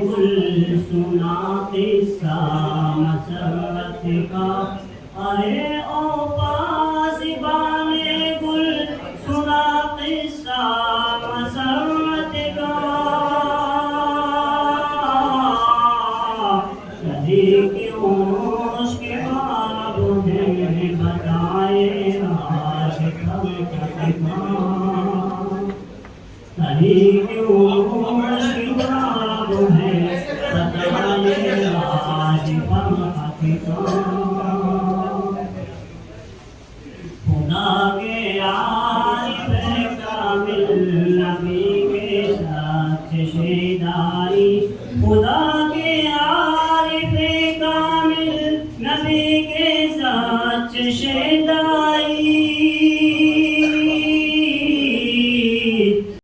گل سنا قصہ مسرت کا، ارے او پاسبان گل سنا قصہ مسرت کا، کبھی کیوں عشق باب ہے بتائے عاشق خلق کا، کبھی کیوں عشق باب ہے بتائے عاشق خلق کا، خدا کے عارف کامل نبی کے ساتھ شیدائی، خدا کے عارف کامل نبی کے ساتھ شیدائی،